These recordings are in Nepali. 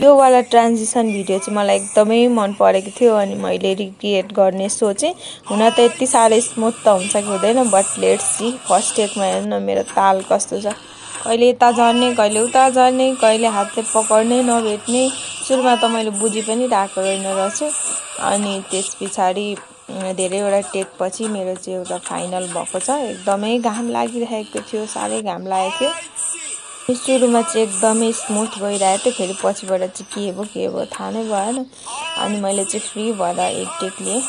यो वाला ट्रान्जिसन भिडियो चाहिँ मलाई एकदमै मन परेको थियो अनि मैले रिक्रिएट गर्ने सोचेँ। हुन त यति साह्रो स्मुथ त हुन्छ कि हुँदैन, बट लेट्स सी। फर्स्ट टेकमा हेर्नु न मेरो ताल कस्तो छ, कहिले यता झर्ने कहिले उता झर्ने, कहिले हातले पक्र्ने नभेट्ने। सुरुमा त मैले बुझी पनि राखेको रहेन रहेछु। अनि त्यस पछाडि धेरैवटा टेकपछि मेरो चाहिँ एउटा फाइनल भएको छ। एकदमै घाम लागिरहेको थियो, साह्रै घाम लागेको थियो। सुरुमा चाहिँ एकदमै स्मुथ गइरहेको थियो, फेरि पछिबाट चाहिँ के भयो थाहा नै भएन। अनि मैले चाहिँ फ्री भएर एक टेक लिएँ।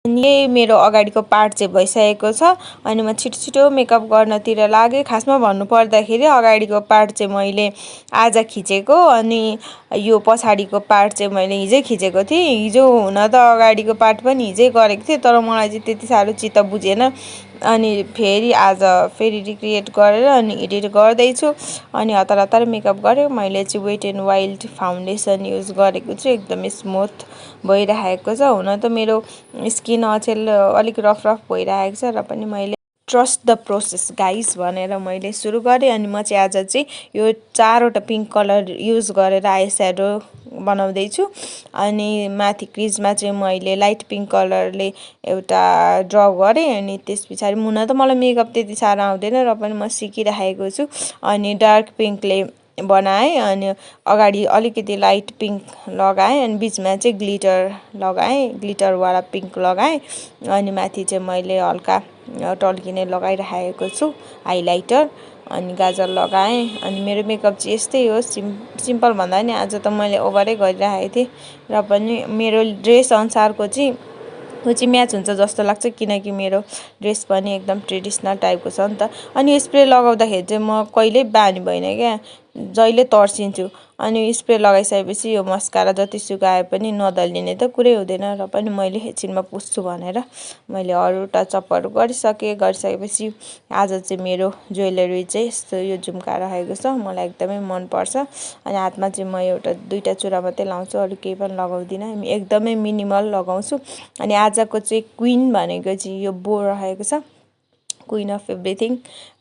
यही मेरो अगाडिको पार्ट चाहिँ भइसकेको छ अनि म छिटो मेकअप गर्नतिर लागेँ। खासमा भन्नु पर्दाखेरि अगाडिको पार्ट चाहिँ मैले आज खिचेको अनि यो पछाडिको पार्ट चाहिँ मैले हिजै खिचेको थिएँ। हिजो हुन त अगाडिको पार्ट पनि हिजै गरेको थिएँ, तर मलाई चाहिँ त्यति साह्रो चित्त बुझेन। अनि फेरि आज फेरि रिक्रिएट गरेर अनि एडिट गर्दैछु। अनि हतार मेकअप गरेँ। मैले चाहिँ wet and wild foundation use गरेको छु, एकदमै स्मुथ भइरहेको छ। हुन त मेरो स्किन अचेल अलिक रफ भइरहेको छ र पनि मैले ट्रस्ट द प्रोसेस गाइस भनेर मैले सुरु गरेँ। अनि म चाहिँ आज चाहिँ यो 4वटा पिङ्क कलर युज गरेर आई स्याडो बनाउँदैछु। अनि माथि क्रिजमा चाहिँ मैले लाइट पिङ्क कलरले एउटा ड्र गरेँ। अनि त्यस पछाडि मुना त मलाई मेकअप त्यति साह्रो आउँदैन र पनि म सिकिरहेको छु। अनि डार्क पिङ्कले बनाएँ अनि अगाडि अलिकति लाइट पिङ्क लगाएँ अनि बिचमा चाहिँ ग्लिटर लगाएँ, ग्लिटरवाला पिङ्क लगाएँ। अनि माथि चाहिँ मैले हल्का टल्किने लगाइरहेको छु हाइलाइटर अनि गाजर लगाएँ। अनि मेरो मेकअप चाहिँ यस्तै हो, सिम्पल भन्दा नि आज त मैले ओभरै गरिरहेको थिएँ र पनि मेरो ड्रेस अनुसारको चाहिँ त्यो चाहिँ म्याच हुन्छ जस्तो लाग्छ, किनकि मेरो ड्रेस पनि एकदम ट्रेडिसनल टाइपको छ नि त। अनि स्प्रे लगाउँदाखेरि चाहिँ म कहिल्यै बानी भएन क्या, जहिले तर्सिन्छु। अनि स्प्रे लगाइसकेपछि यो मस्कारा जति सुकाए पनि नदल्लिने त कुरै हुँदैन, र पनि मैले एकछिनमा पुस्छु भनेर मैले अरू टचअपहरू गरिसकेपछि आज चाहिँ मेरो ज्वेलरी चाहिँ यस्तो यो झुम्का रहेको छ। मलाई एकदमै मनपर्छ। अनि हातमा चाहिँ म एउटा 2टा चुरा मात्रै लाउँछु, अरू केही पनि लगाउँदिनँ, एकदमै मिनिमल लगाउँछु। अनि आजको चाहिँ क्विन भनेको चाहिँ यो बो रहेको छ, क्विन अफ एभ्रिथिङ।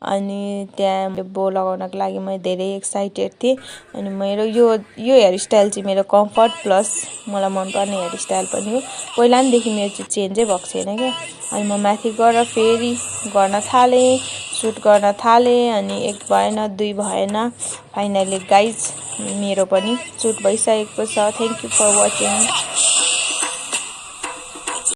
अनि त्यहाँ बो लगाउनको लागि म धेरै एक्साइटेड थिएँ। अनि मेरो यो हेयरस्टाइल चाहिँ मेरो कम्फर्ट प्लस मलाई मनपर्ने हेयरस्टाइल पनि हो। पहिलादेखि मेरो चाहिँ चेन्जै भएको छैन क्या। अनि म माथि गएर फेरि गर्न थालेँ, सुट गर्न थालेँ। अनि 1 भएन 2 भएन, फाइनली गाइज मेरो पनि सुट भइसकेको छ। Thank you for watching.